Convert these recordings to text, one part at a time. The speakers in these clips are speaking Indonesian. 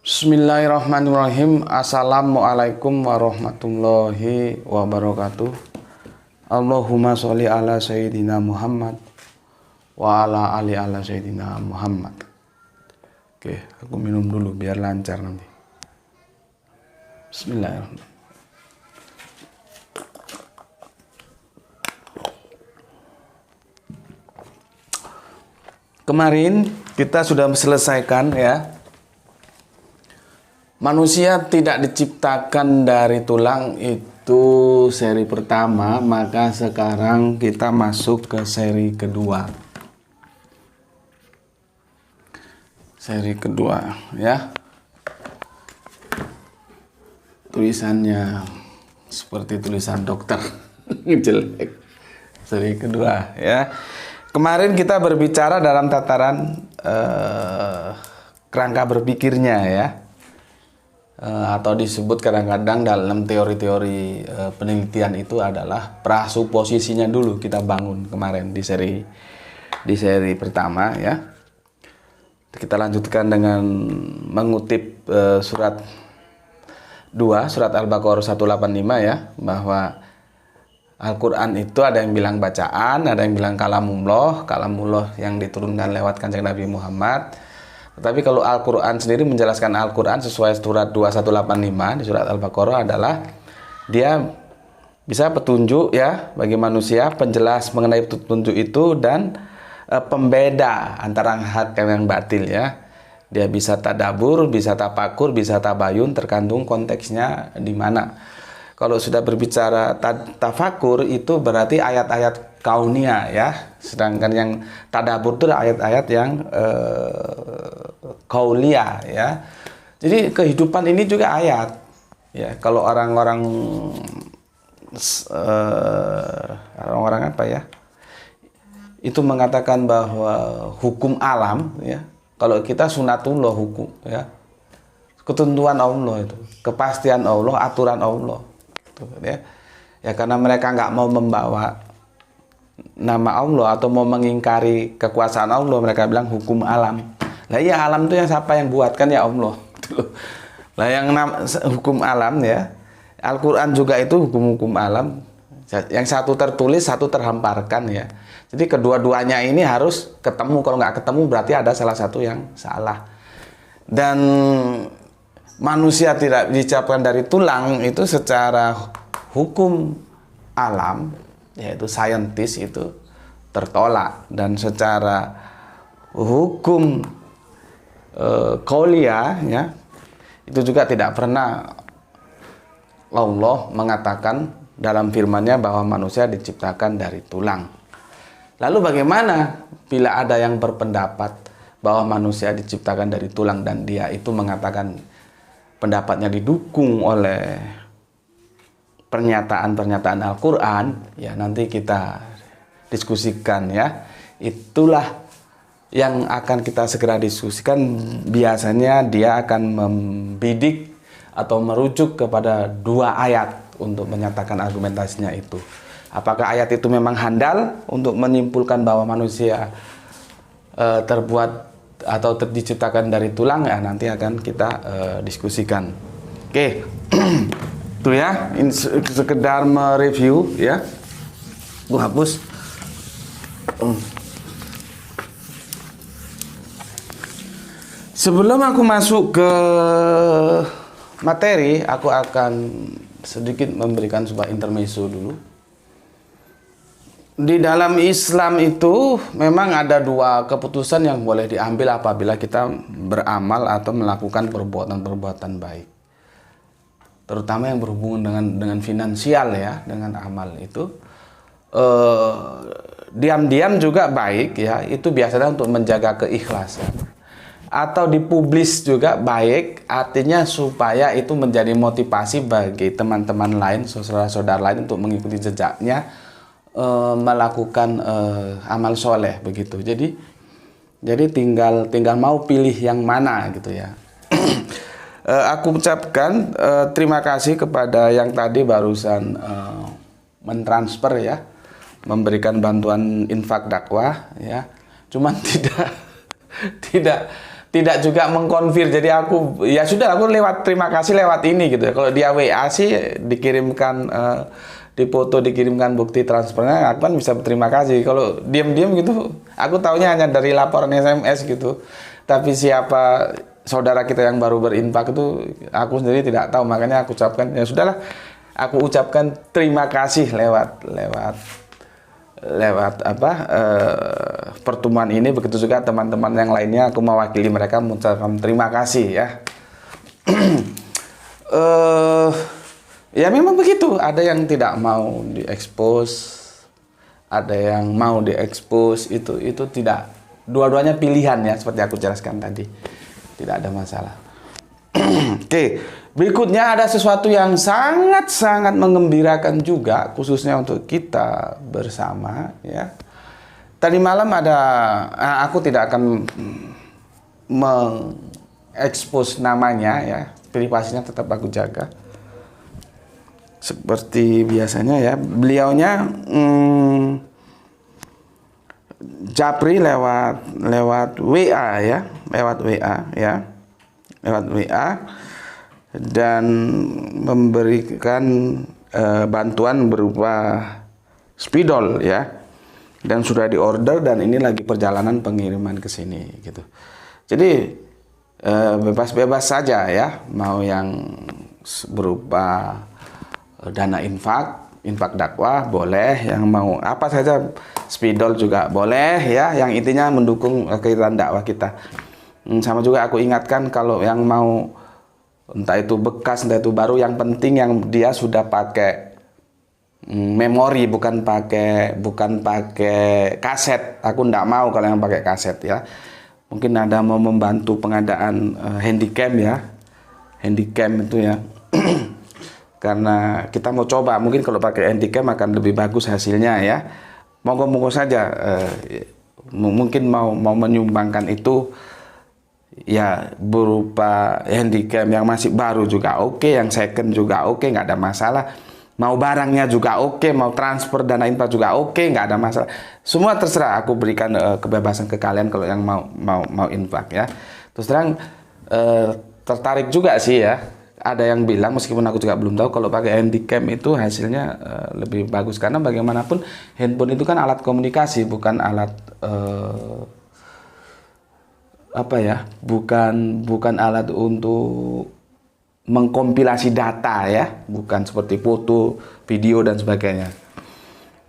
Bismillahirrahmanirrahim. Assalamualaikum warahmatullahi wabarakatuh. Allahumma sholli ala sayyidina Muhammad wa ala ali ala sayyidina Muhammad. Oke, aku minum dulu biar lancar nanti. Bismillahirrahmanirrahim. Kemarin kita sudah selesaikan ya. Manusia tidak diciptakan dari tulang, itu seri pertama, maka sekarang kita masuk ke seri kedua. Seri kedua ya. Tulisannya seperti tulisan dokter. Jelek. Seri kedua ya. Kemarin kita berbicara dalam tataran kerangka berpikirnya ya. Atau disebut kadang-kadang dalam teori-teori penelitian itu adalah prasuposisinya dulu kita bangun kemarin di seri pertama ya. Kita lanjutkan dengan mengutip surat 2 surat Al-Baqarah 185 ya, bahwa Al-Quran itu ada yang bilang bacaan, ada yang bilang kalamullah yang diturunkan lewat Kanjeng Nabi Muhammad. Tapi kalau Al-Quran sendiri menjelaskan Al-Quran sesuai surat 2185 di surat Al-Baqarah adalah dia bisa petunjuk ya bagi manusia, penjelas mengenai petunjuk itu dan pembeda antara hak dan batil ya. Dia bisa tadabur, bisa tafakur, bisa tabayun, tergantung konteksnya di mana. Kalau sudah berbicara tafakur itu berarti ayat-ayat kaunia ya, sedangkan yang tadabur itu ayat-ayat yang kaulia ya. Jadi kehidupan ini juga ayat ya. Kalau orang-orang apa ya, itu mengatakan bahwa hukum alam ya, kalau kita sunatullah hukum ya, ketentuan Allah itu, kepastian Allah, aturan Allah gitu, ya karena mereka nggak mau membawa nama Allah atau mau mengingkari kekuasaan Allah, mereka bilang hukum alam. Lah iya, alam itu yang siapa yang buat, kan ya Allah. Lah yang hukum alam ya, Al-Quran juga itu hukum-hukum alam. Yang satu tertulis, satu terhamparkan ya. Jadi kedua-duanya ini harus ketemu. Kalau nggak ketemu berarti ada salah satu yang salah. Dan manusia tidak diciptakan dari tulang itu secara hukum alam, yaitu saintis itu tertolak. Dan secara hukum kaulia ya, itu juga tidak pernah Allah mengatakan dalam firman-Nya bahwa manusia diciptakan dari tulang. Lalu bagaimana bila ada yang berpendapat bahwa manusia diciptakan dari tulang dan dia itu mengatakan pendapatnya didukung oleh pernyataan-pernyataan Al-Quran, ya nanti kita diskusikan ya. Itulah yang akan kita segera diskusikan. Biasanya dia akan membidik atau merujuk kepada 2 ayat untuk menyatakan argumentasinya itu. Apakah ayat itu memang handal untuk menyimpulkan bahwa manusia terbuat atau diciptakan dari tulang, ya nanti akan kita diskusikan. Oke. Itu ya, ini sekedar mereview ya. Gue hapus. Sebelum aku masuk ke materi, aku akan sedikit memberikan sebuah intermezzo dulu. Di dalam Islam itu memang ada 2 keputusan yang boleh diambil apabila kita beramal atau melakukan perbuatan-perbuatan baik. Terutama yang berhubungan dengan finansial ya, dengan amal itu. Diam-diam juga baik ya, itu biasanya untuk menjaga keikhlasan. atau dipublis juga baik, artinya supaya itu menjadi motivasi bagi teman-teman lain, saudara-saudara lain untuk mengikuti jejaknya, melakukan amal soleh begitu. Jadi tinggal mau pilih yang mana gitu ya. Aku ucapkan terima kasih kepada yang tadi barusan mentransfer ya, memberikan bantuan infak dakwah ya. Cuman tidak juga mengkonfir. Jadi aku ya sudah, aku lewat terima kasih lewat ini gitu ya. Kalau dia WA sih dikirimkan dipoto, dikirimkan bukti transfernya, aku kan bisa berterima kasih. Kalau diam-diam gitu, aku taunya hanya dari laporan SMS gitu. Tapi siapa saudara kita yang baru berinfak itu aku sendiri tidak tahu. Makanya aku ucapkan ya sudahlah, aku ucapkan terima kasih lewat pertemuan ini. Begitu juga teman-teman yang lainnya, aku mewakili mereka mengucapkan terima kasih ya. Ya memang begitu, ada yang tidak mau diekspos, ada yang mau diekspos, itu tidak, dua-duanya pilihan ya, seperti aku jelaskan tadi, tidak ada masalah. Oke, berikutnya ada sesuatu yang sangat-sangat mengembirakan juga, khususnya untuk kita bersama ya. Tadi malam ada, aku tidak akan mengekspos namanya ya, privasinya tetap aku jaga. Seperti biasanya ya, beliaunya japri lewat WA ya, lewat WA dan memberikan bantuan berupa spidol ya, dan sudah diorder dan ini lagi perjalanan pengiriman ke sini gitu. Jadi bebas-bebas saja ya, mau yang berupa dana infak dakwah boleh, yang mau apa saja spidol juga boleh ya, yang intinya mendukung kegiatan dakwah kita. Sama juga aku ingatkan, kalau yang mau entah itu bekas entah itu baru, yang penting yang dia sudah pakai memori, bukan pakai kaset. Aku ndak mau kalau yang pakai kaset ya. Mungkin ada mau membantu pengadaan handycam ya, handycam itu ya. Karena kita mau coba, mungkin kalau pakai handycam akan lebih bagus hasilnya ya. Monggo-monggo saja, mungkin mau menyumbangkan itu ya, berupa handycam yang masih baru juga oke, yang second juga oke, nggak ada masalah. Mau barangnya juga oke, mau transfer dana infak juga oke, nggak ada masalah. Semua terserah, aku berikan kebebasan ke kalian kalau yang mau infak ya. Terus terang tertarik juga sih ya. Ada yang bilang, meskipun aku juga belum tahu, kalau pakai handycam itu hasilnya lebih bagus, karena bagaimanapun handphone itu kan alat komunikasi, bukan alat bukan alat untuk mengkompilasi data ya, bukan seperti foto, video dan sebagainya.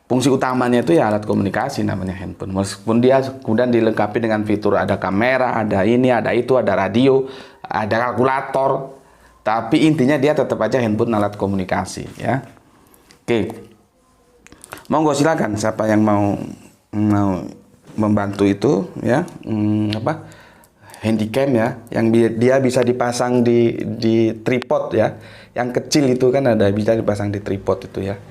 Fungsi utamanya itu ya alat komunikasi, namanya handphone. Meskipun dia kemudian dilengkapi dengan fitur ada kamera, ada ini, ada itu, ada radio, ada kalkulator. Tapi intinya dia tetap aja handphone alat komunikasi ya. Oke. Monggo silakan siapa yang mau membantu itu ya. Handycam ya, yang dia bisa dipasang di tripod ya. Yang kecil itu kan ada, bisa dipasang di tripod itu ya.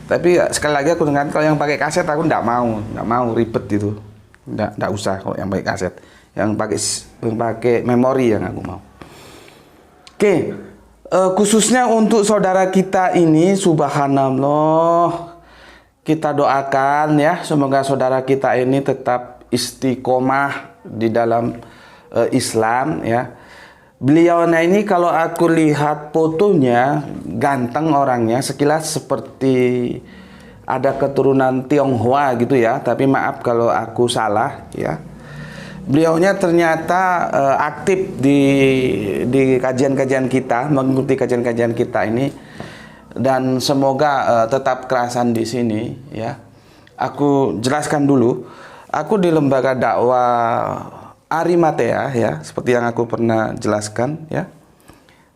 Tapi sekali lagi aku dengar, kalau yang pakai kaset aku nggak mau ribet itu. Nggak usah kalau yang pakai kaset. Yang pakai memori yang aku mau. Oke, khususnya untuk saudara kita ini, subhanallah, kita doakan ya, semoga saudara kita ini tetap istiqomah di dalam Islam ya. Beliaunya ini kalau aku lihat fotonya, ganteng orangnya, sekilas seperti ada keturunan Tionghoa gitu ya, tapi maaf kalau aku salah ya. Beliaunya ternyata aktif di kajian-kajian kita, mengikuti kajian-kajian kita ini, dan semoga tetap kerasan di sini ya. Aku jelaskan dulu, aku di lembaga dakwah Arimatea ya, seperti yang aku pernah jelaskan ya.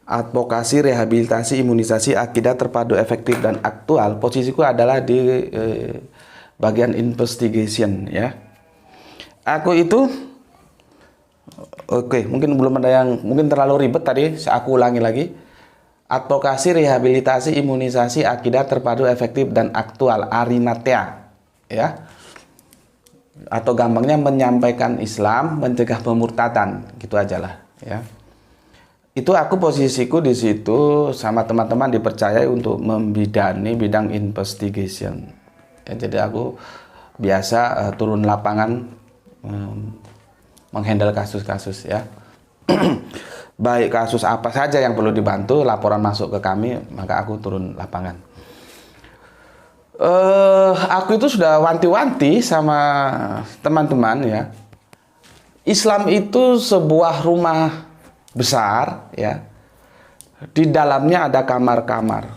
Advokasi, rehabilitasi, imunisasi, akidah terpadu, efektif dan aktual. Posisiku adalah di bagian investigation ya. Aku itu Oke, mungkin belum ada yang mungkin terlalu ribet tadi, aku ulangi lagi. Advokasi, rehabilitasi, imunisasi, akidah terpadu, efektif dan aktual, Arimatea, ya. Atau gampangnya menyampaikan Islam, mencegah pemurtadan, gitu aja lah, ya. Itu aku posisiku di situ sama teman-teman dipercayai untuk membidani bidang investigation. Ya, jadi aku biasa turun lapangan menghandle kasus-kasus, ya. Baik kasus apa saja yang perlu dibantu, laporan masuk ke kami, maka aku turun lapangan. Aku itu sudah wanti-wanti sama teman-teman, ya. Islam itu sebuah rumah besar, ya. Di dalamnya ada kamar-kamar.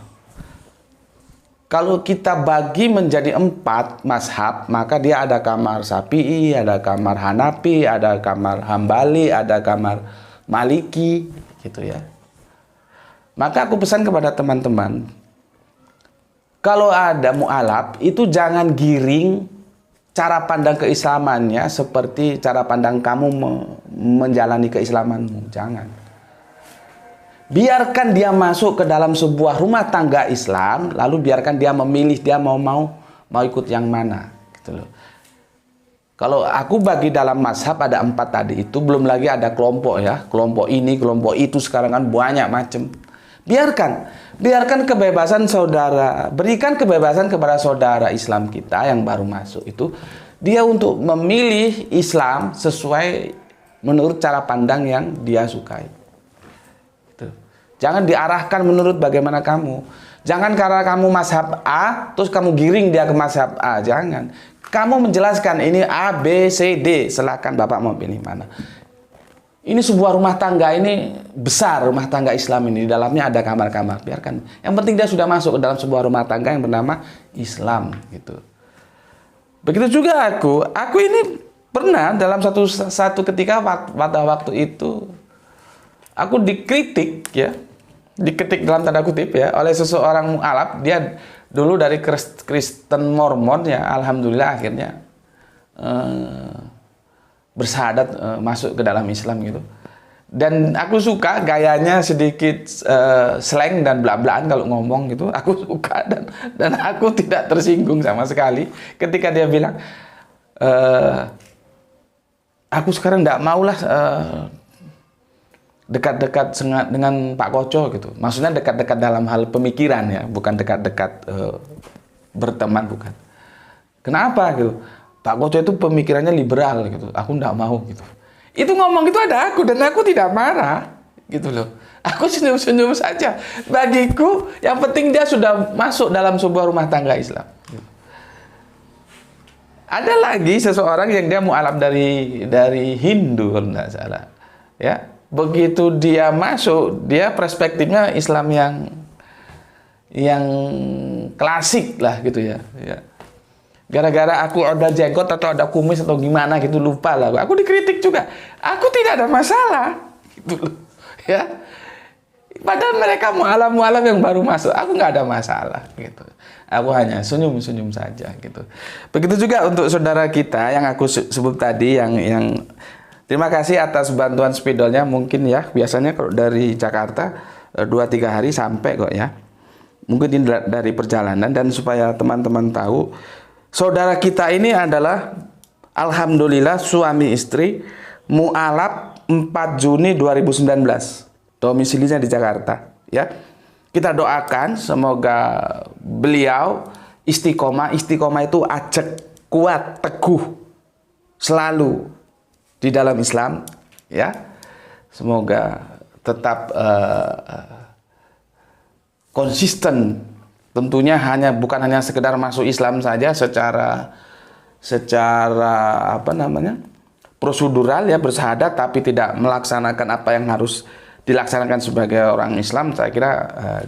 Kalau kita bagi menjadi 4 mazhab, maka dia ada kamar Syafi'i, ada kamar Hanafi, ada kamar Hambali, ada kamar Maliki, gitu ya. Maka aku pesan kepada teman-teman, kalau ada mu'alaf, itu jangan giring cara pandang keislamannya seperti cara pandang kamu menjalani keislamanmu. Jangan. Biarkan dia masuk ke dalam sebuah rumah tangga Islam, lalu biarkan dia memilih dia mau ikut yang mana, gitu loh. Kalau aku bagi dalam mazhab ada 4 tadi itu, belum lagi ada kelompok, ya, kelompok ini, kelompok itu, sekarang kan banyak macam. Biarkan kebebasan saudara, berikan kebebasan kepada saudara Islam kita yang baru masuk itu, dia untuk memilih Islam sesuai menurut cara pandang yang dia sukai. Jangan diarahkan menurut bagaimana kamu. Jangan karena kamu mazhab A, terus kamu giring dia ke mazhab A. Jangan. Kamu menjelaskan ini A, B, C, D. Silakan Bapak mau pilih mana. Ini sebuah rumah tangga ini besar, rumah tangga Islam ini. Di dalamnya ada kamar-kamar. Biarkan. Yang penting dia sudah masuk ke dalam sebuah rumah tangga yang bernama Islam. Gitu. Begitu juga aku. Aku ini pernah dalam satu ketika pada waktu itu, aku dikritik, ya. Diketik dalam tanda kutip, ya, oleh seseorang mu'alaf. Dia dulu dari Kristen Mormon, ya, alhamdulillah akhirnya bersyahadat masuk ke dalam Islam gitu. Dan aku suka gayanya sedikit slang dan bla-blaan kalau ngomong gitu. Aku suka dan aku tidak tersinggung sama sekali ketika dia bilang aku sekarang tidak maulah dekat-dekat dengan Pak Koco gitu. Maksudnya dekat-dekat dalam hal pemikiran, ya, bukan dekat-dekat berteman, bukan. Kenapa gitu? Pak Koco itu pemikirannya liberal gitu. Aku enggak mau gitu. Itu ngomong itu ada aku dan aku tidak marah gitu loh. Aku senyum-senyum saja. Bagiku yang penting dia sudah masuk dalam sebuah rumah tangga Islam. Gitu. Ada lagi seseorang yang dia mu'alaf dari Hindu kalau tidak salah. Ya. Begitu dia masuk, dia perspektifnya Islam yang klasik lah gitu, ya. Gara-gara aku ada jenggot atau ada kumis atau gimana gitu, lupa lah. Aku dikritik juga. Aku tidak ada masalah gitu loh, ya. Padahal mereka mu'alaf yang baru masuk, aku nggak ada masalah gitu. Aku hanya senyum-senyum saja gitu. Begitu juga untuk saudara kita yang aku sebut tadi, yang terima kasih atas bantuan spidolnya. Mungkin, ya, biasanya kalau dari Jakarta 2-3 hari sampai kok, ya. Mungkin ini dari perjalanan. Dan supaya teman-teman tahu, saudara kita ini adalah alhamdulillah suami istri, mu'alaf 4 Juni 2019. Domisilinya di Jakarta, ya. Kita doakan semoga beliau istiqomah. Istiqomah itu ajak, kuat, teguh selalu di dalam Islam, ya. Semoga tetap konsisten. Tentunya bukan hanya sekedar masuk Islam saja secara apa namanya, prosedural, ya, bersyahadat, tapi tidak melaksanakan apa yang harus dilaksanakan sebagai orang Islam. Saya kira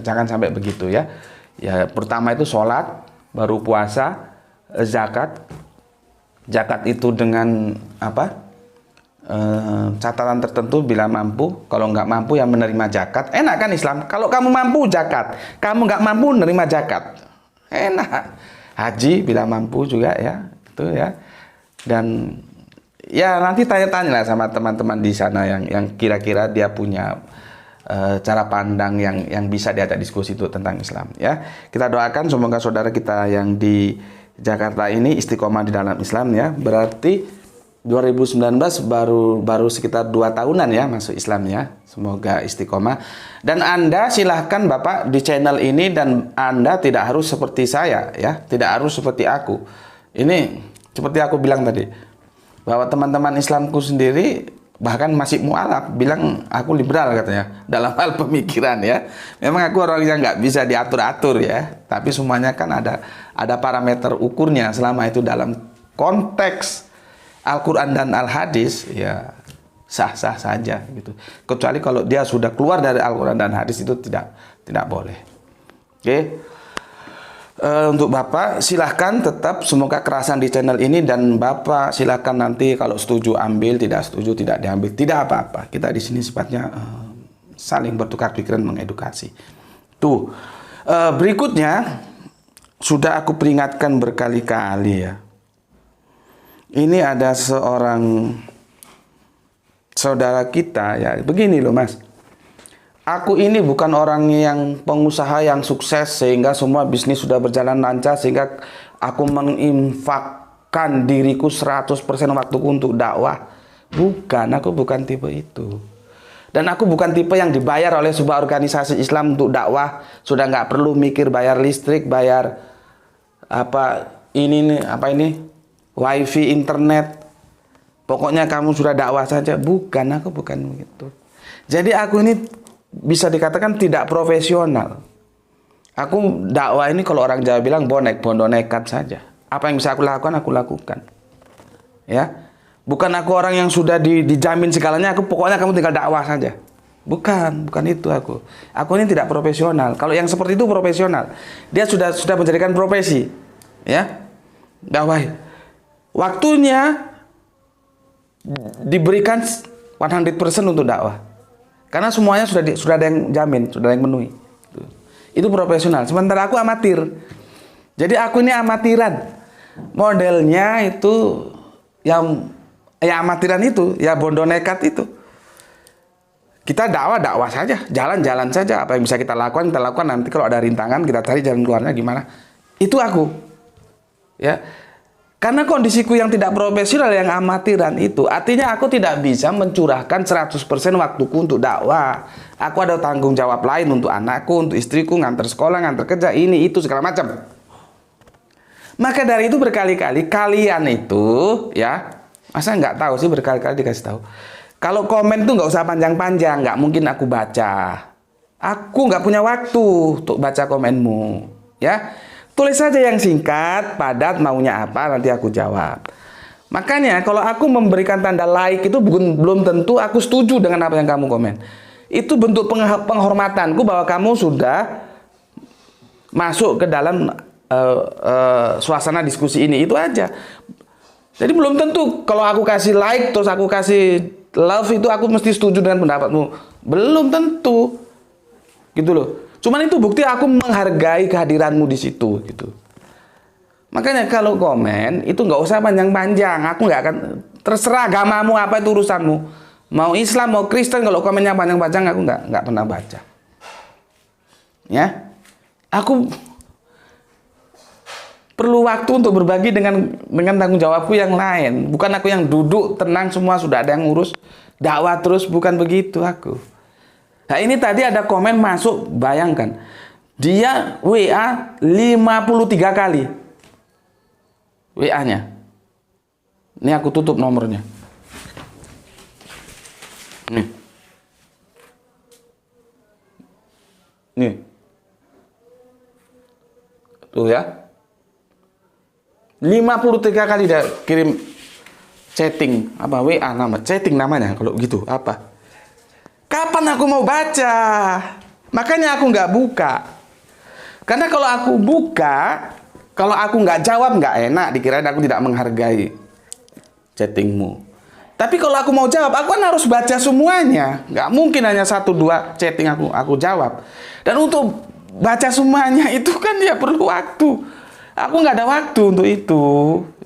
jangan sampai begitu, ya. Ya, pertama itu sholat, baru puasa, zakat. Zakat itu dengan apa? Catatan tertentu bila mampu. Kalau nggak mampu yang menerima zakat. Enak kan Islam? Kalau kamu mampu zakat, kamu nggak mampu menerima zakat, enak. Haji bila mampu juga, ya, itu, ya. Dan ya nanti tanya-tanya lah sama teman-teman di sana yang kira-kira dia punya cara pandang yang bisa diajak diskusi itu tentang Islam ya. Kita doakan semoga saudara kita yang di Jakarta ini istiqomah di dalam Islam ya. Berarti 2019 baru sekitar 2 tahunan ya masuk Islam ya. Semoga istiqomah. Dan Anda silahkan Bapak di channel ini, dan Anda tidak harus seperti saya ya, tidak harus seperti aku. Ini seperti aku bilang tadi, bahwa teman-teman Islamku sendiri bahkan masih mualaf, bilang aku liberal katanya dalam hal pemikiran ya. Memang aku orang yang nggak bisa diatur-atur ya, tapi semuanya kan ada parameter ukurnya selama itu dalam konteks Al-Quran dan Al-Hadis ya sah-sah saja gitu. Kecuali kalau dia sudah keluar dari Al-Quran dan Hadis itu tidak boleh. Oke. Untuk Bapak silahkan tetap, semoga kerasan di channel ini, dan Bapak silahkan nanti kalau setuju ambil, tidak setuju tidak diambil, tidak apa-apa. Kita di sini sifatnya saling bertukar pikiran, mengedukasi. Tuh. Berikutnya sudah aku peringatkan berkali-kali ya. Ini ada seorang saudara kita ya, begini loh Mas. Aku ini bukan orang yang pengusaha yang sukses sehingga semua bisnis sudah berjalan lancar sehingga aku menginfakkan diriku 100% waktuku untuk dakwah. Bukan, aku bukan tipe itu. Dan aku bukan tipe yang dibayar oleh sebuah organisasi Islam untuk dakwah. Sudah nggak perlu mikir bayar listrik, bayar ini wifi, internet, pokoknya kamu sudah dakwah saja. Bukan, aku bukan begitu. Jadi aku ini bisa dikatakan tidak profesional. Aku dakwah ini kalau orang Jawa bilang bondo nekat saja. Apa yang bisa aku lakukan. Ya, bukan aku orang yang sudah dijamin segalanya. Pokoknya kamu tinggal dakwah saja. Bukan itu aku. Aku ini tidak profesional. Kalau yang seperti itu profesional. Dia sudah menjadikan profesi. Ya, dakwah. Waktunya diberikan 100% untuk dakwah. Karena semuanya sudah ada yang jamin, sudah ada yang memenuhi. Itu profesional. Sementara aku amatir. Jadi aku ini amatiran. Modelnya itu yang amatiran itu, ya bondo nekat itu. Kita dakwah saja, jalan-jalan saja. Apa yang bisa kita lakukan. Nanti kalau ada rintangan kita cari jalan keluarnya gimana. Itu aku. Ya. Karena kondisiku yang tidak profesional, yang amatiran itu, artinya aku tidak bisa mencurahkan 100% waktuku untuk dakwah. Aku ada tanggung jawab lain untuk anakku, untuk istriku, ngantar sekolah, ngantar kerja, ini, itu, segala macam. Maka dari itu berkali-kali kalian itu, ya, masa nggak tahu sih, berkali-kali dikasih tahu. Kalau komen tuh nggak usah panjang-panjang, nggak mungkin aku baca. Aku nggak punya waktu untuk baca komenmu, ya. Tulis saja yang singkat, padat, maunya apa, nanti aku jawab. Makanya kalau aku memberikan tanda like itu belum tentu aku setuju dengan apa yang kamu komen. Itu bentuk penghormatanku bahwa kamu sudah masuk ke dalam suasana diskusi ini. Itu aja. Jadi belum tentu kalau aku kasih like, terus aku kasih love, itu aku mesti setuju dengan pendapatmu. Belum tentu. Gitu loh. Cuman itu bukti aku menghargai kehadiranmu di situ gitu. Makanya kalau komen itu nggak usah panjang-panjang. Aku nggak akan, terserah agamamu apa, itu urusanmu. Mau Islam mau Kristen, kalau komennya panjang-panjang aku nggak pernah baca. Ya, aku perlu waktu untuk berbagi dengan tanggung jawabku yang lain. Bukan aku yang duduk tenang semua sudah ada yang ngurus dakwah terus, bukan begitu aku. Nah ini tadi ada komen masuk, bayangkan. Dia WA 53 kali. WA-nya. Ini aku tutup nomornya. Nih. Tuh ya. 53 kali dia kirim chatting. Apa WA chatting namanya kalau gitu. Apa? Kapan aku mau baca? Makanya aku nggak buka. Karena kalau aku buka, kalau aku nggak jawab nggak enak, dikirain aku tidak menghargai chattingmu. Tapi kalau aku mau jawab, aku kan harus baca semuanya. Nggak mungkin hanya 1-2 chatting aku jawab. Dan untuk baca semuanya itu kan ya perlu waktu. Aku nggak ada waktu untuk itu,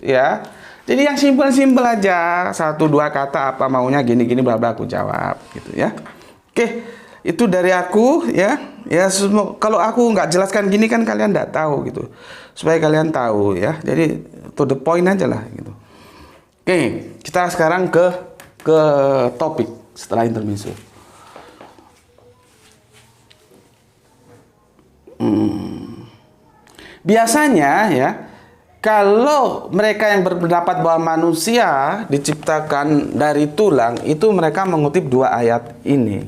ya. Jadi yang simpel-simpel aja, satu dua kata apa maunya gini-gini bla bla aku jawab gitu ya. Oke, itu dari aku ya. Ya kalau aku nggak jelaskan gini kan kalian nggak tahu gitu. Supaya kalian tahu ya. Jadi to the point aja lah gitu. Oke, kita sekarang ke topik setelah intermezzo. Biasanya ya, kalau mereka yang berpendapat bahwa manusia diciptakan dari tulang, itu mereka mengutip dua ayat ini.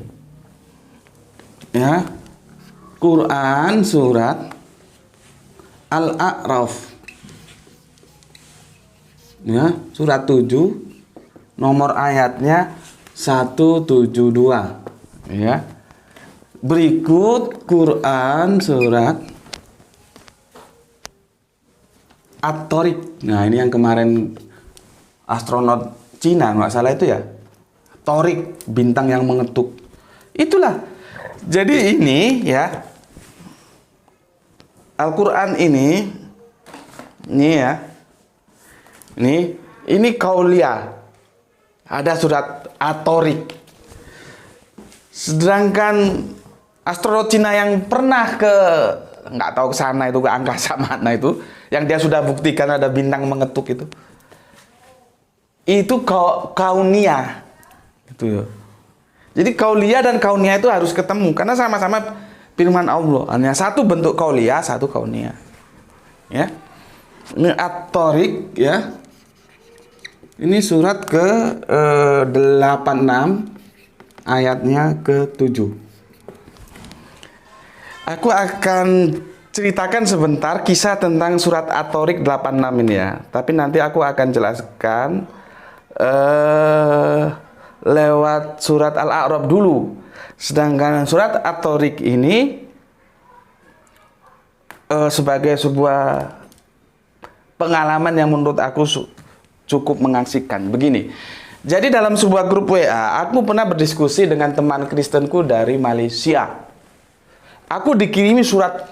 Ya. Quran surat Al-A'raf. Ya, surat 7 nomor ayatnya 172. Ya. Berikut Quran surat At-Tariq. Nah, ini yang kemarin astronot Cina, nggak salah itu ya. Tariq, bintang yang mengetuk. Itulah. Jadi ini ya, Al-Quran ini ya. Ini Qauliyah. Ada surat At-Tariq. Sedangkan astronot Cina yang pernah nggak tahu ke sana itu, ke angkasa mana itu, yang dia sudah buktikan ada bintang mengetuk itu kauniyah itu ya. Jadi kauliyah dan kauniyah itu harus ketemu karena sama-sama firman Allah. Hanya satu bentuk kauliyah, satu kauniyah. Ya. Ini At-Tariq ya. Ini surat ke 86 ayatnya ke-7. Aku akan ceritakan sebentar kisah tentang surat At-Tariq 86 ini ya. Tapi nanti aku akan jelaskan lewat surat Al-A'raf dulu. Sedangkan surat At-Tariq ini sebagai sebuah pengalaman yang menurut aku cukup mengasihkan. Begini. Jadi dalam sebuah grup WA, aku pernah berdiskusi dengan teman Kristenku dari Malaysia. Aku dikirimi surat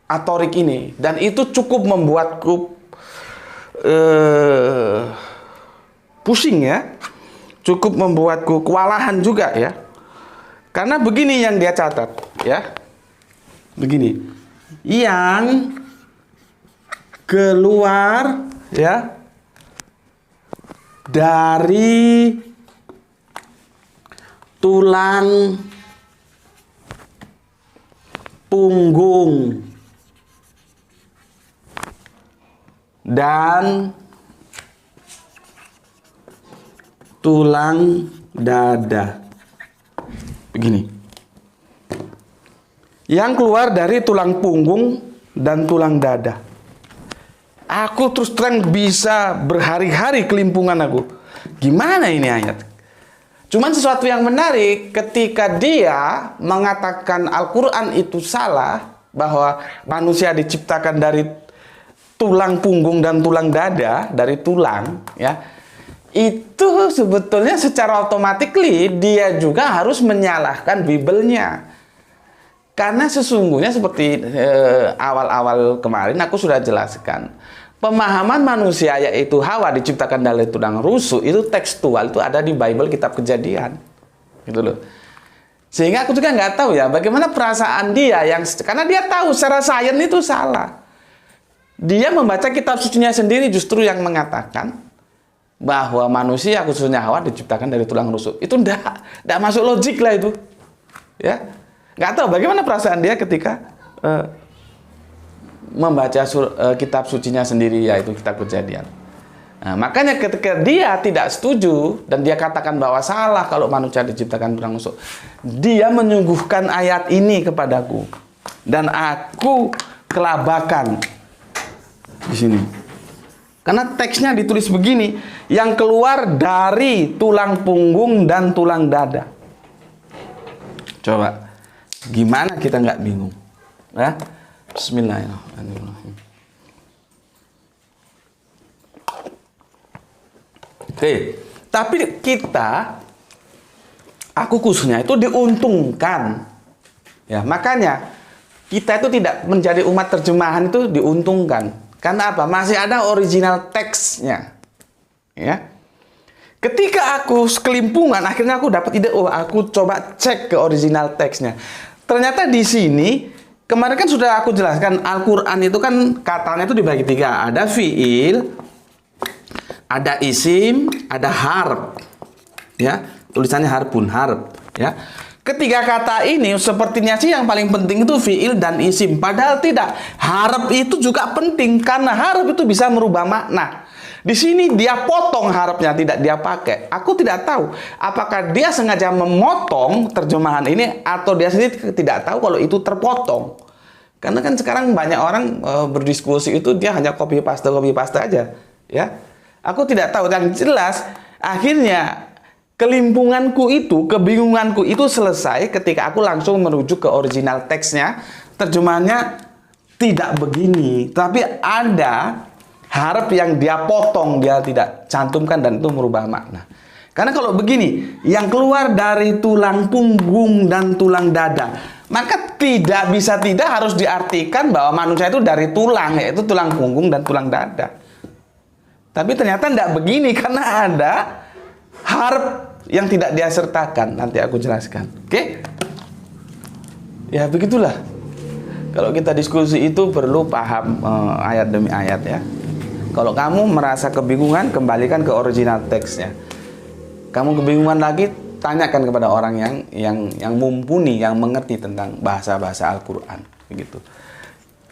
At-Tariq ini dan itu cukup membuatku pusing ya, cukup membuatku kewalahan juga ya. Karena begini yang dia catat ya, begini, yang keluar ya dari tulang punggung dan tulang dada. Begini. Yang keluar dari tulang punggung dan tulang dada. Aku terus terang bisa berhari-hari kelimpungan aku. Gimana ini ayat? Cuman sesuatu yang menarik ketika dia mengatakan Al-Quran itu salah, bahwa manusia diciptakan dari tulang punggung dan tulang dada, dari tulang ya, itu sebetulnya secara otomatis dia juga harus menyalahkan Bible-nya. Karena sesungguhnya seperti awal-awal kemarin aku sudah jelaskan, pemahaman manusia yaitu Hawa diciptakan dari tulang rusuk itu tekstual, itu ada di Bible kitab Kejadian, gitu loh. Sehingga aku juga nggak tahu ya bagaimana perasaan dia karena dia tahu secara sains itu salah. Dia membaca kitab sucinya sendiri justru yang mengatakan bahwa manusia khususnya Hawa diciptakan dari tulang rusuk. Itu nggak masuk logik lah itu, ya. Nggak tahu bagaimana perasaan dia ketika membaca kitab sucinya sendiri, yaitu kitab Kejadian. Nah, makanya ketika dia tidak setuju dan dia katakan bahwa salah kalau manusia diciptakan tulang rusuk, dia menyuguhkan ayat ini kepadaku dan aku kelabakan di sini. Karena teksnya ditulis begini, yang keluar dari tulang punggung dan tulang dada. Coba, gimana kita nggak bingung? Ya? Bismillahirrahmanirrahim. Oke, tapi aku khususnya itu diuntungkan. Ya, makanya kita itu tidak menjadi umat terjemahan itu diuntungkan. Karena apa? Masih ada original teksnya. Ya. Ketika aku kelimpungan, akhirnya aku dapat ide, oh aku coba cek ke original teksnya. Ternyata di sini, kemarin kan sudah aku jelaskan, Al-Quran itu kan katanya itu dibagi tiga. Ada fiil, ada isim, ada harf. Ya, tulisannya harpun, harf. Ya. Ketiga kata ini sepertinya sih yang paling penting itu fiil dan isim. Padahal tidak. Harf itu juga penting karena harf itu bisa merubah makna. Di sini dia potong harapnya, tidak dia pakai. Aku tidak tahu apakah dia sengaja memotong terjemahan ini atau dia sendiri tidak tahu kalau itu terpotong. Karena kan sekarang banyak orang berdiskusi itu dia hanya copy paste aja, ya. Aku tidak tahu. Yang jelas akhirnya kelimpunganku itu, kebingunganku itu selesai ketika aku langsung merujuk ke original teksnya. Terjemahannya tidak begini, tapi ada harap yang dia potong, dia tidak cantumkan dan itu merubah makna. Karena kalau begini, yang keluar dari tulang punggung dan tulang dada, maka tidak bisa tidak harus diartikan bahwa manusia itu dari tulang, yaitu tulang punggung dan tulang dada. Tapi ternyata tidak begini karena ada harap yang tidak dia sertakan. Nanti aku jelaskan. Oke? Ya begitulah. Kalau kita diskusi itu perlu paham ayat demi ayat ya. Kalau kamu merasa kebingungan, kembalikan ke original teksnya. Kamu kebingungan lagi, tanyakan kepada orang yang mumpuni, yang mengerti tentang bahasa-bahasa Al-Quran. Begitu.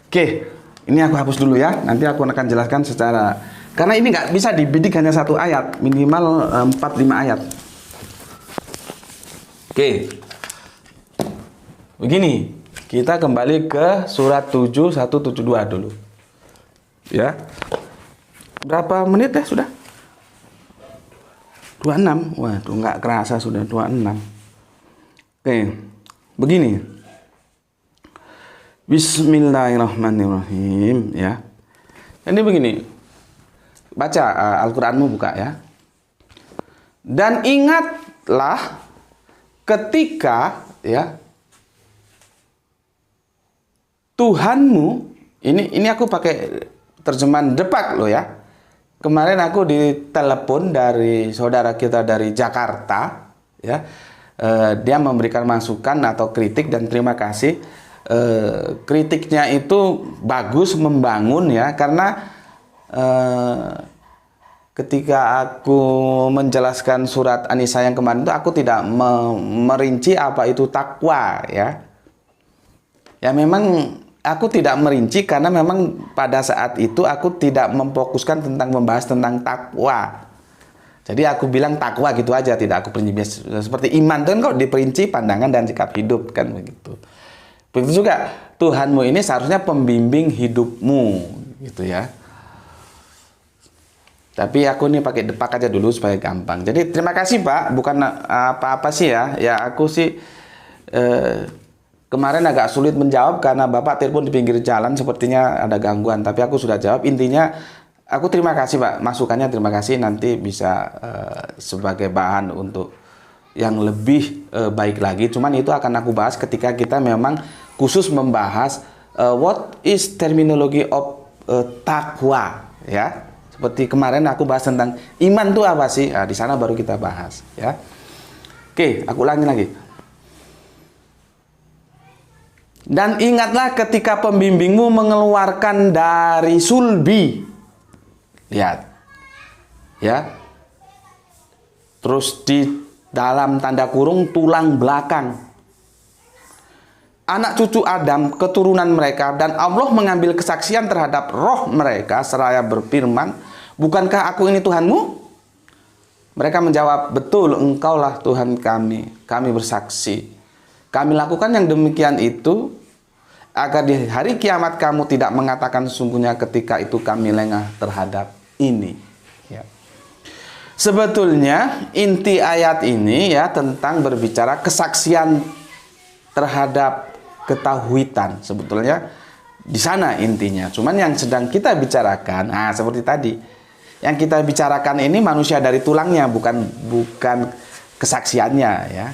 Oke, ini aku hapus dulu ya. Nanti aku akan jelaskan secara... Karena ini nggak bisa dibidik hanya satu ayat. Minimal 4-5 ayat. Oke. Begini, kita kembali ke surat 7172 dulu. Ya. Berapa menit ya sudah? 26. Waduh, nggak kerasa sudah 26. Oke, begini. Bismillahirrahmanirrahim ya. Ini begini. Baca Al-Qur'anmu, buka ya. Dan ingatlah ketika ya Tuhanmu, ini aku pakai terjemahan Depak loh ya. Kemarin aku ditelepon dari saudara kita dari Jakarta, ya, dia memberikan masukan atau kritik dan terima kasih. Kritiknya itu bagus, membangun ya, karena ketika aku menjelaskan surat An-Nisa yang kemarin itu aku tidak merinci apa itu takwa ya. Ya memang aku tidak merinci karena memang pada saat itu aku tidak memfokuskan tentang membahas tentang takwa. Jadi aku bilang takwa gitu aja, tidak aku perinci. Seperti iman itu kan kok diperinci pandangan dan sikap hidup kan begitu. Begitu juga Tuhanmu ini seharusnya pembimbing hidupmu gitu ya. Tapi aku ini pakai Depak aja dulu supaya gampang. Jadi terima kasih Pak, bukan apa-apa sih ya. Ya aku sih kemarin agak sulit menjawab karena Bapak telepon di pinggir jalan, sepertinya ada gangguan. Tapi aku sudah jawab. Intinya, aku terima kasih Pak. Masukannya terima kasih. Nanti bisa sebagai bahan untuk yang lebih baik lagi. Cuman itu akan aku bahas ketika kita memang khusus membahas what is terminology of takwa. Ya, seperti kemarin aku bahas tentang iman itu apa sih? Nah, di sana baru kita bahas. Ya, oke, aku ulangi lagi. Dan ingatlah ketika pembimbingmu mengeluarkan dari sulbi. Lihat. Ya. Terus di dalam tanda kurung tulang belakang. Anak cucu Adam, keturunan mereka, dan Allah mengambil kesaksian terhadap roh mereka seraya berfirman, bukankah aku ini Tuhanmu? Mereka menjawab, betul, engkaulah Tuhan kami. Kami bersaksi. Kami lakukan yang demikian itu agar di hari kiamat kamu tidak mengatakan sesungguhnya ketika itu kami lengah terhadap ini. Ya. Sebetulnya inti ayat ini ya tentang berbicara kesaksian terhadap ketauhidan. Sebetulnya di sana intinya. Cuman yang sedang kita bicarakan, seperti tadi, yang kita bicarakan ini manusia dari tulangnya, bukan kesaksiannya ya.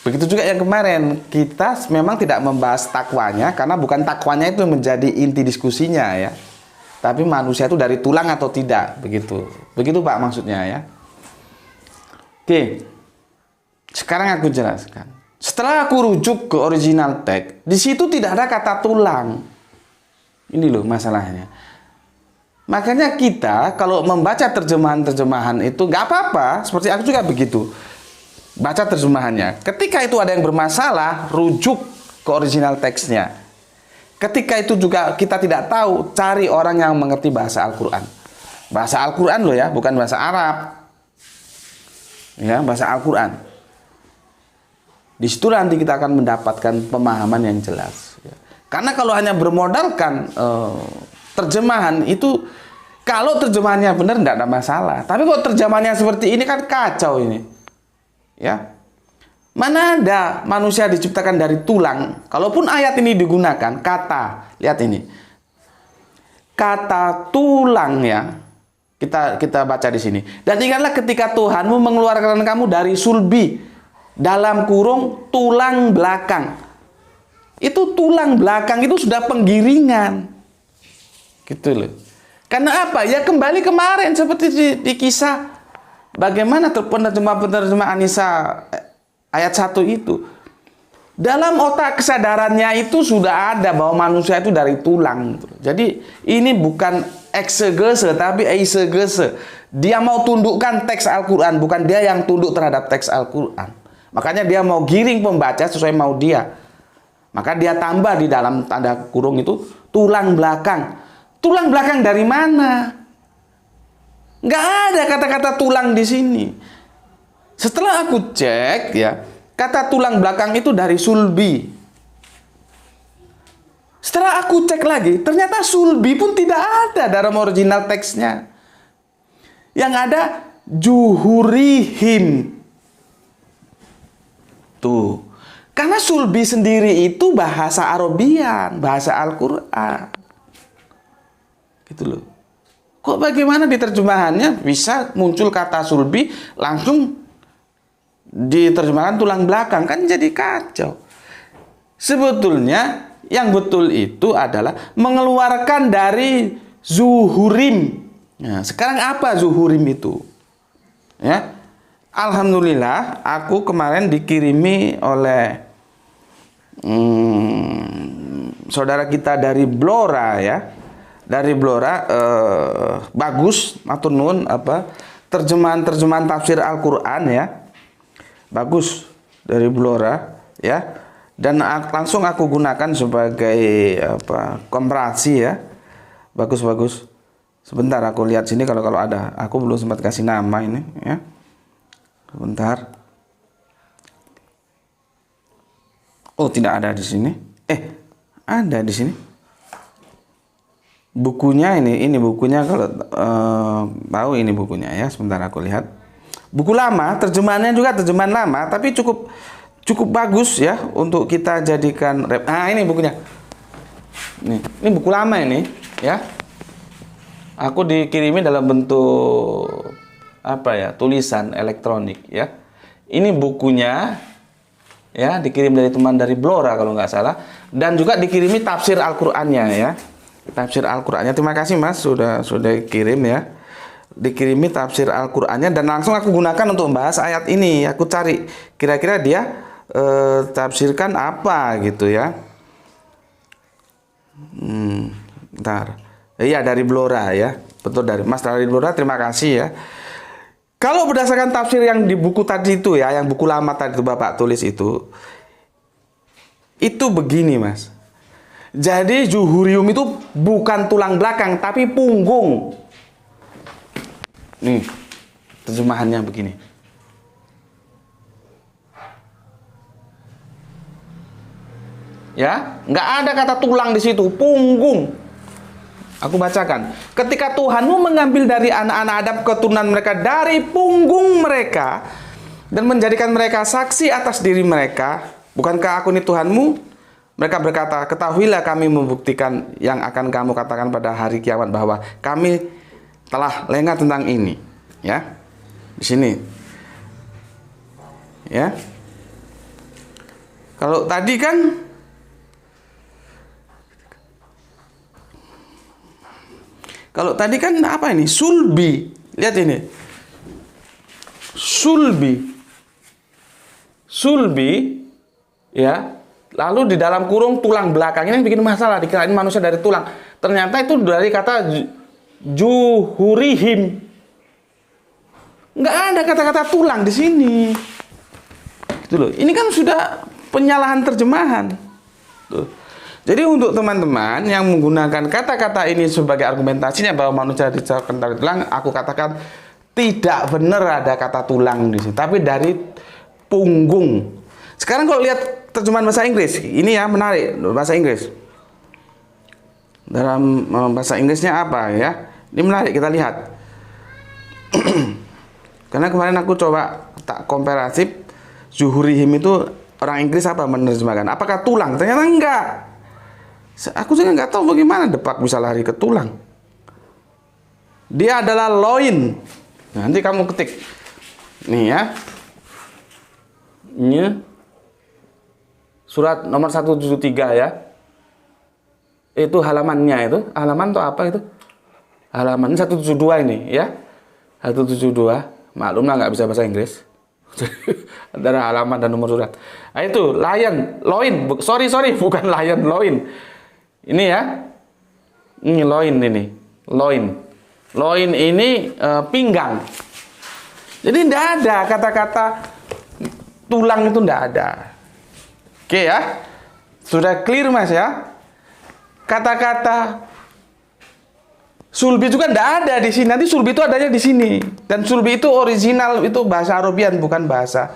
Begitu juga yang kemarin, kita memang tidak membahas takwanya karena bukan takwanya itu menjadi inti diskusinya ya. tapi manusia itu dari tulang atau tidak, begitu. Begitu Pak maksudnya ya. Oke. Sekarang aku jelaskan. Setelah aku rujuk ke original text, di situ tidak ada kata tulang. Ini loh masalahnya. Makanya kita kalau membaca terjemahan-terjemahan itu nggak apa-apa, seperti aku juga begitu. Baca terjemahannya. Ketika itu ada yang bermasalah, rujuk ke original teksnya. Ketika itu juga kita tidak tahu, cari orang yang mengerti bahasa Al-Quran. Bahasa Al-Quran loh ya, bukan bahasa Arab. Ya, bahasa Al-Quran. Di situ nanti kita akan mendapatkan pemahaman yang jelas. Karena kalau hanya bermodalkan terjemahan itu, kalau terjemahannya benar tidak ada masalah. Tapi kalau terjemahannya seperti ini kan kacau ini. Ya. Mana ada manusia diciptakan dari tulang? Kalaupun ayat ini digunakan kata, lihat ini. Kata tulang ya. Kita baca di sini. Dan ingatlah ketika Tuhanmu mengeluarkan kamu dari sulbi, dalam kurung tulang belakang. Itu tulang belakang itu sudah penggiringan. Gitu loh. Karena apa? Ya kembali kemarin seperti di kisah bagaimana penerjemah Anissa ayat 1 itu. Dalam otak kesadarannya itu sudah ada bahwa manusia itu dari tulang. Jadi ini bukan exegese tapi eisegese. Dia mau tundukkan teks Al-Quran, bukan dia yang tunduk terhadap teks Al-Quran. Makanya dia mau giring pembaca sesuai mau dia. Maka dia tambah di dalam tanda kurung itu tulang belakang. Tulang belakang dari mana? Nggak ada kata-kata tulang di sini. Setelah aku cek ya, kata tulang belakang itu dari sulbi. Setelah aku cek lagi, ternyata sulbi pun tidak ada dalam original teksnya. Yang ada juhurihim. Tuh. Karena sulbi sendiri itu bahasa Arabian, bahasa Al-Quran. Gitu loh. Kok bagaimana diterjemahannya bisa muncul kata sulbi langsung diterjemahkan tulang belakang, kan jadi kacau. Sebetulnya yang betul itu adalah mengeluarkan dari zuhurim. Nah, sekarang apa zuhurim itu? Ya, alhamdulillah aku kemarin dikirimi oleh saudara kita dari Blora ya. Dari Blora bagus matur nuwun terjemahan tafsir Al-Qur'an ya. Bagus dari Blora ya. Dan langsung aku gunakan sebagai komparasi ya. Bagus. Sebentar aku lihat sini kalau ada. Aku belum sempat kasih nama ini ya. Sebentar. Oh, tidak ada di sini. Ada di sini. Bukunya ini bukunya kalau tahu ini bukunya ya. Sebentar aku lihat. Buku lama, terjemahannya juga terjemahan lama, tapi cukup bagus ya untuk kita jadikan ini bukunya. Ini buku lama ini ya. Aku dikirimi dalam bentuk tulisan elektronik ya. Ini bukunya ya, dikirim dari teman dari Blora kalau nggak salah, dan juga dikirimi tafsir Al-Qur'annya ya. Tafsir Al-Qur'annya. Terima kasih Mas sudah kirim ya. Dikirimi tafsir Al-Qur'annya dan langsung aku gunakan untuk membahas ayat ini. Aku cari kira-kira dia tafsirkan apa gitu ya. Bentar. Iya dari Blora ya. Betul dari Mas dari Blora, terima kasih ya. Kalau berdasarkan tafsir yang di buku tadi itu ya, yang buku lama tadi itu Bapak tulis itu begini Mas. Jadi zuhurium itu bukan tulang belakang tapi punggung. Nih, terjemahannya begini. Ya, nggak ada kata tulang di situ, punggung. Aku bacakan. Ketika Tuhanmu mengambil dari anak-anak Adam keturunan mereka dari punggung mereka dan menjadikan mereka saksi atas diri mereka, bukankah aku ini Tuhanmu? Mereka berkata, ketahuilah kami membuktikan yang akan kamu katakan pada hari kiamat bahwa kami telah lengah tentang ini. Ya, di sini. Ya. Kalau tadi kan Kalau tadi kan apa ini? Sulbi. Lihat ini. Sulbi, ya. Lalu di dalam kurung tulang belakang. Ini yang bikin masalah. Dikirain manusia dari tulang. Ternyata itu dari kata juhurihim. Nggak ada kata-kata tulang di sini. Gitu loh. Ini kan sudah penyalahan terjemahan. Tuh. Jadi untuk teman-teman yang menggunakan kata-kata ini sebagai argumentasinya bahwa manusia diciptakan dari tulang, aku katakan tidak benar ada kata tulang di sini, tapi dari punggung. Sekarang kalau lihat terjemahan bahasa Inggris, ini ya menarik bahasa Inggris. Dalam bahasa Inggrisnya apa ya? Ini menarik kita lihat. Karena kemarin aku coba tak komparatif, Zuhurihim itu orang Inggris apa menerjemahkan? Apakah tulang? Ternyata enggak. Aku juga nggak tahu bagaimana depak bisa lari ke tulang. Dia adalah loin. Nanti kamu ketik. Nih ya. Ini surat nomor 173 ya. Itu halamannya itu. Halaman tuh apa itu? Halaman 172 ini ya. 172. Maklumlah nggak bisa bahasa Inggris. Antara halaman dan nomor surat. Nah, itu lion, loin. Sorry, bukan lion, loin. Ini ya. Ini loin ini. Loin. Loin ini pinggang. Jadi tidak ada kata-kata tulang itu tidak ada. Oke ya. Sudah clear Mas ya? Kata-kata sulbi juga tidak ada di sini. Nanti sulbi itu adanya di sini. Dan sulbi itu original, itu bahasa Arabian, bukan bahasa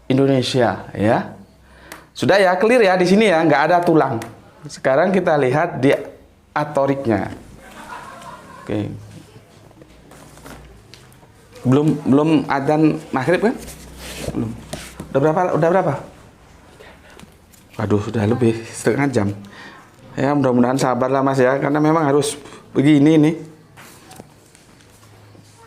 Indonesia ya. Sudah ya, clear ya di sini ya, nggak ada tulang. Sekarang kita lihat di atoriknya. Oke. Belum adzan maghrib kan? Belum. Udah berapa? Waduh, sudah lebih setengah jam. Ya, mudah-mudahan sabarlah Mas ya, karena memang harus begini nih.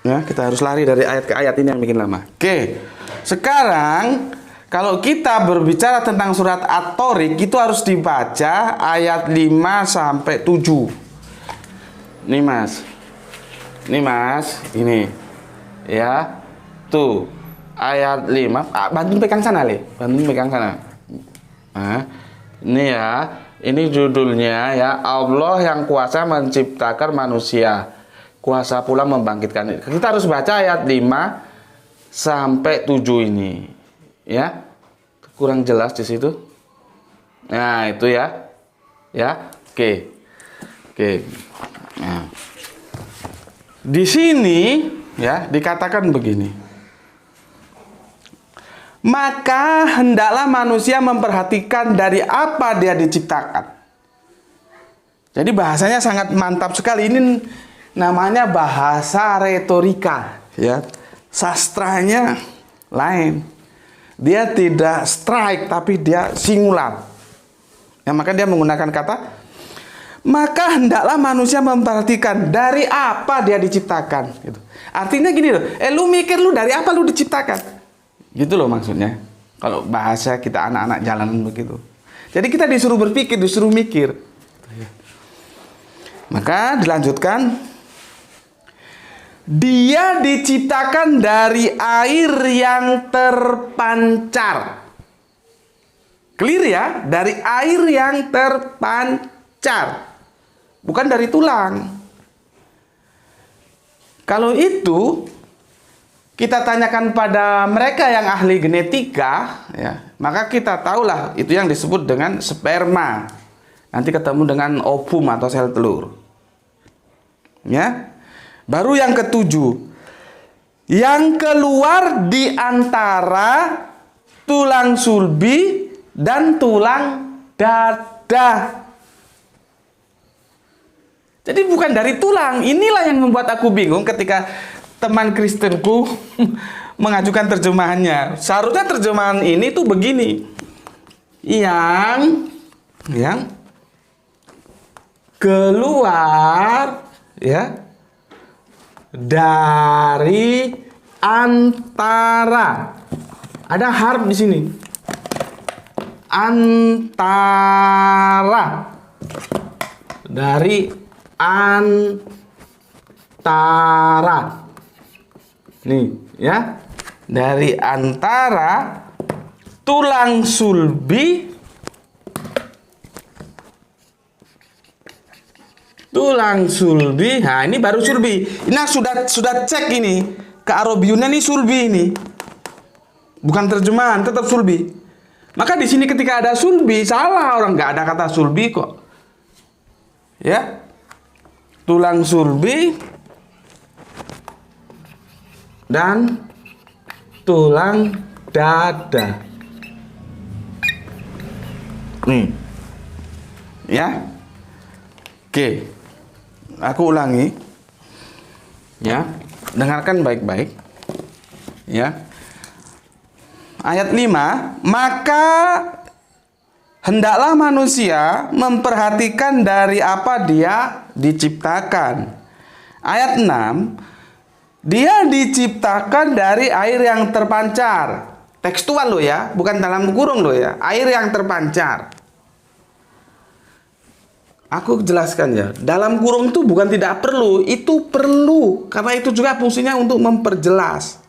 Ya, kita harus lari dari ayat ke ayat, ini yang bikin lama. Oke. Sekarang kalau kita berbicara tentang surat At-Tariq, itu harus dibaca ayat 5 sampai 7. Nih Mas. Ini. Ya. Tuh. Ayat 5. Bantu pegang sana, Le. Bantu pegang sana. Nah, ini ya. Ini judulnya ya. Allah yang kuasa menciptakan manusia. Kuasa pula membangkitkan. Kita harus baca ayat 5 sampai 7 ini. Ya, kurang jelas di situ. Nah, itu ya. Ya, oke. Nah. Di sini ya dikatakan begini. Maka hendaklah manusia memperhatikan dari apa dia diciptakan. Jadi bahasanya sangat mantap sekali. Ini namanya bahasa retorika, ya. Sastranya lain. Dia tidak strike, tapi dia singular. Ya, maka dia menggunakan kata, maka hendaklah manusia memperhatikan dari apa dia diciptakan. Gitu. Artinya gini loh, lu mikir lu dari apa lu diciptakan. Gitu loh maksudnya. Kalau bahasa kita anak-anak jalanan begitu. Jadi kita disuruh berpikir, disuruh mikir. Maka dilanjutkan. Dia diciptakan dari air yang terpancar. Clear ya? Dari air yang terpancar. Bukan dari tulang. Kalau itu kita tanyakan pada mereka yang ahli genetika, ya, maka kita tahulah itu yang disebut dengan sperma. Nanti ketemu dengan ovum atau sel telur. Ya. Baru yang ketujuh, yang keluar di antara tulang sulbi dan tulang dada. Jadi bukan dari tulang. Inilah yang membuat aku bingung ketika teman Kristenku mengajukan terjemahannya. Seharusnya terjemahan ini tuh begini. Yang keluar ya dari antara, ada harf di sini, antara, dari antara. Nih, ya. Dari antara tulang sulbi nah ini baru sulbi. Nah sudah cek ini ke Arabiunnya nih sulbi ini. Bukan terjemahan, tetap sulbi. Maka di sini ketika ada sulbi salah, orang nggak ada kata sulbi kok. Ya. Tulang sulbi dan tulang dada. Nih. Ya. Oke. Aku ulangi. Ya. Dengarkan baik-baik. Ya. Ayat 5, maka hendaklah manusia memperhatikan dari apa dia diciptakan. Ayat 6, dia diciptakan dari air yang terpancar. Tekstual loh ya, bukan dalam kurung loh ya. Air yang terpancar. Aku jelaskan ya, dalam kurung itu bukan tidak perlu, itu perlu. Karena itu juga fungsinya untuk memperjelas.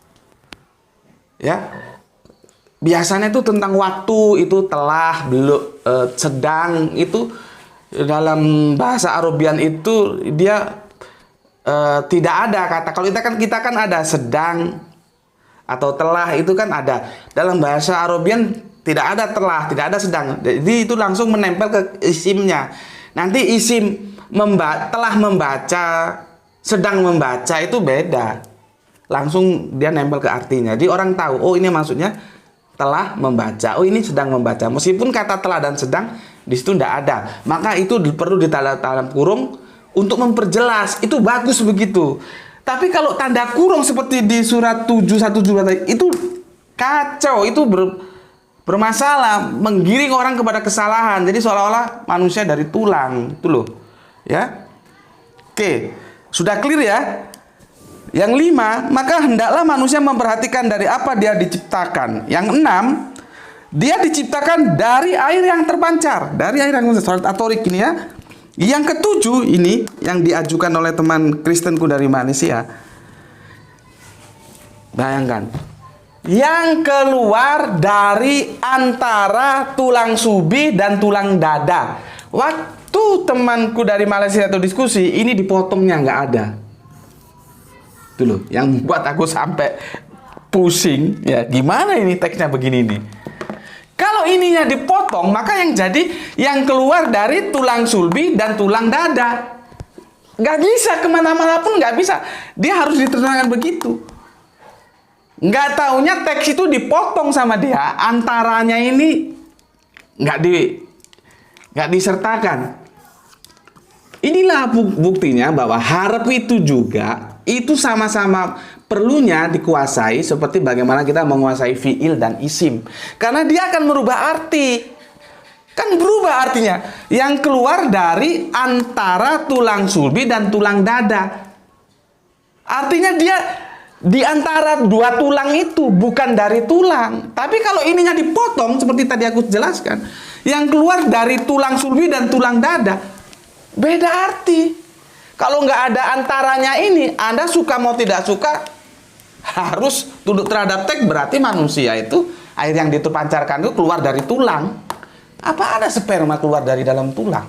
Ya. Biasanya itu tentang waktu, itu telah, belum, sedang, itu dalam bahasa Arabian itu dia tidak ada kata. Kalau kita kan ada sedang atau telah, itu kan ada. Dalam bahasa Arabian tidak ada telah, tidak ada sedang. Jadi itu langsung menempel ke isimnya. Nanti isim telah membaca, sedang membaca itu beda. Langsung dia nempel ke artinya. Jadi orang tahu, oh ini maksudnya telah membaca. Oh ini sedang membaca. Meskipun kata telah dan sedang di situ tidak ada. Maka itu perlu ditaruh dalam kurung untuk memperjelas. Itu bagus begitu. Tapi kalau tanda kurung seperti di surat 717 itu kacau, itu bermasalah, menggiring orang kepada kesalahan. Jadi seolah-olah manusia dari tulang, itu loh. Ya. Oke, sudah clear ya? Yang 5, maka hendaklah manusia memperhatikan dari apa dia diciptakan. Yang 6, dia diciptakan dari air yang terpancar. Dari air yang terpancar, surat At-Tariq ini ya. Yang ke-7 ini yang diajukan oleh teman Kristenku dari Malaysia. Bayangkan, yang keluar dari antara tulang subi dan tulang dada. Waktu temanku dari Malaysia itu diskusi, ini dipotongnya nggak ada. Itu loh, yang buat aku sampai pusing. Ya, gimana ini teksnya begini nih? Kalau ininya dipotong, maka yang jadi yang keluar dari tulang sulbi dan tulang dada. Nggak bisa kemana-mana pun nggak bisa. Dia harus diterangkan begitu. Nggak taunya teks itu dipotong sama dia, antaranya ini nggak disertakan. Inilah buktinya bahwa harf itu juga itu sama-sama perlunya dikuasai seperti bagaimana kita menguasai fiil dan isim. Karena dia akan merubah arti. Kan berubah artinya. Yang keluar dari antara tulang sulbi dan tulang dada. Artinya dia di antara dua tulang itu, bukan dari tulang. Tapi kalau ininya dipotong seperti tadi aku jelaskan, yang keluar dari tulang sulbi dan tulang dada, beda arti. Kalau nggak ada antaranya ini, Anda suka mau tidak suka harus tunduk terhadap teks. Berarti manusia itu air yang diterpancarkan itu keluar dari tulang. Apa ada sperma keluar dari dalam tulang?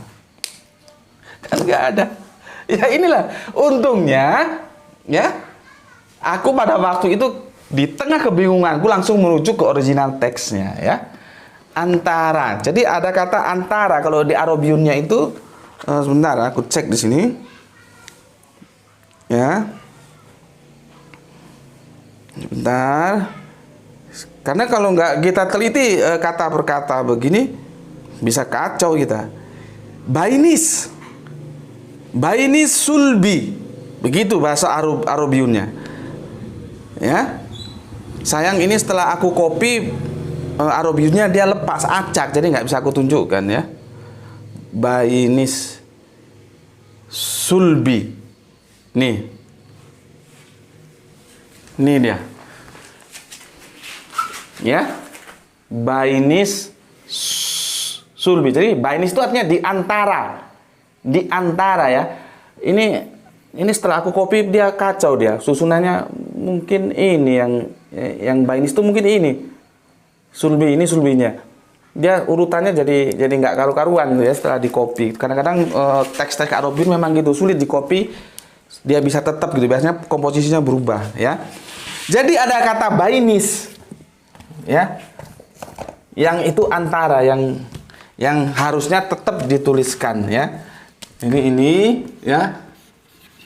Kan nggak ada. Ya inilah untungnya ya. Aku pada waktu itu di tengah kebingunganku langsung menuju ke original teksnya ya. Antara. Jadi ada kata antara kalau di Arabiunnya itu sebentar aku cek di sini. Ya. Sebentar. Karena kalau nggak kita teliti kata per kata begini bisa kacau kita. Bainis sulbi. Begitu bahasa Arabiunnya. Ya. Sayang ini setelah aku copy Arabiunnya dia lepas acak, jadi nggak bisa aku tunjukkan ya. Bainis sulbi. Nih dia. Ya. Bainis sulbi. Jadi bainis itu artinya di antara. Di antara ya. Ini setelah aku copy dia kacau dia. Susunannya mungkin ini yang Bainis itu mungkin ini. Sulbi ini sulbinya. Dia urutannya jadi nggak karu-karuan ya setelah di copy. Kadang-kadang teks-teks Arabic memang gitu sulit di copy. Dia bisa tetap gitu. Biasanya komposisinya berubah ya. Jadi ada kata Bainis ya. Yang itu antara yang harusnya tetap dituliskan ya. Ini ya.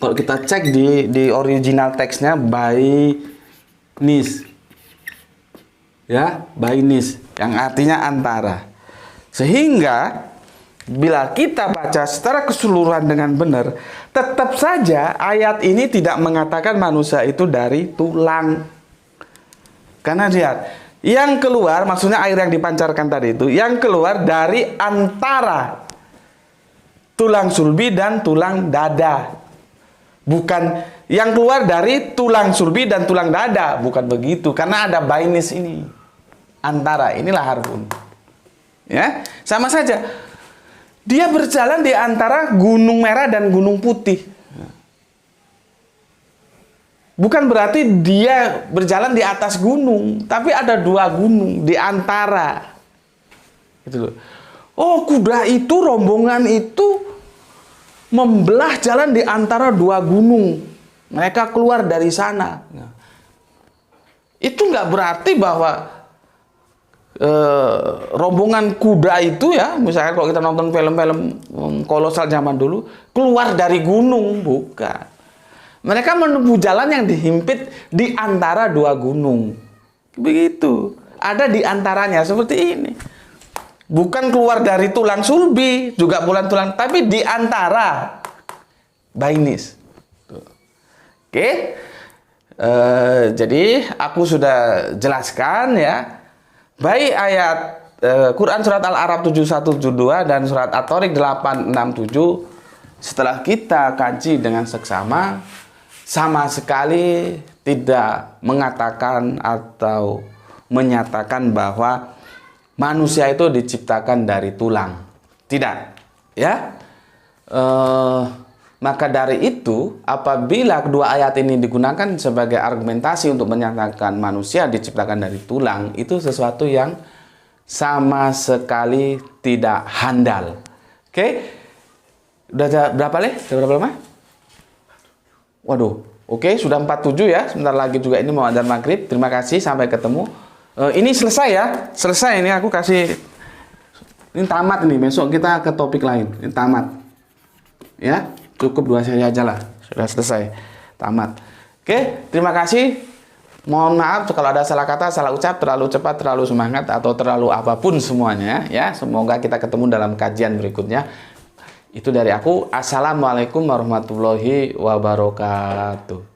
Kalau kita cek di original teksnya Bainis. Ya, Bainis yang artinya antara. Sehingga bila kita baca secara keseluruhan dengan benar, tetap saja ayat ini tidak mengatakan manusia itu dari tulang. Karena lihat, yang keluar maksudnya air yang dipancarkan tadi itu yang keluar dari antara tulang sulbi dan tulang dada. Bukan yang keluar dari tulang sulbi dan tulang dada, bukan begitu. Karena ada Bainis ini. Antara, inilah harfun. Ya, sama saja. Dia berjalan di antara Gunung Merah dan Gunung Putih. Bukan berarti dia berjalan di atas gunung, tapi ada dua gunung di antara. Gitu loh. Oh, kuda itu, rombongan itu membelah jalan di antara dua gunung. Mereka keluar dari sana. Itu nggak berarti bahwa rombongan kuda itu ya, misalnya kalau kita nonton film-film kolosal zaman dulu, keluar dari gunung, bukan. Mereka menempuh jalan yang dihimpit di antara dua gunung. Begitu. Ada di antaranya seperti ini. Bukan keluar dari tulang sulbi, juga bukan tulang, tapi di antara Bainis. Oke. Jadi aku sudah jelaskan ya. Baik ayat Quran surat Al-A'raf 7172 dan surat At-Tariq 867 setelah kita kaji dengan seksama, sama sekali tidak mengatakan atau menyatakan bahwa manusia itu diciptakan dari tulang. Tidak. Ya. Maka dari itu, apabila kedua ayat ini digunakan sebagai argumentasi untuk menyatakan manusia diciptakan dari tulang, itu sesuatu yang sama sekali tidak handal. Oke? Udah berapa leh? Sudah berapa lama? Waduh. Oke, sudah 47 ya. Sebentar lagi juga ini mau adzan maghrib. Terima kasih, sampai ketemu. Ini selesai ya. Selesai ini aku kasih. Ini tamat nih. Besok kita ke topik lain. Ini tamat. Ya. Cukup 2 seri aja lah. Sudah selesai. Tamat. Oke, terima kasih. Mohon maaf kalau ada salah kata, salah ucap, terlalu cepat, terlalu semangat, atau terlalu apapun semuanya. Ya, semoga kita ketemu dalam kajian berikutnya. Itu dari aku. Assalamualaikum warahmatullahi wabarakatuh.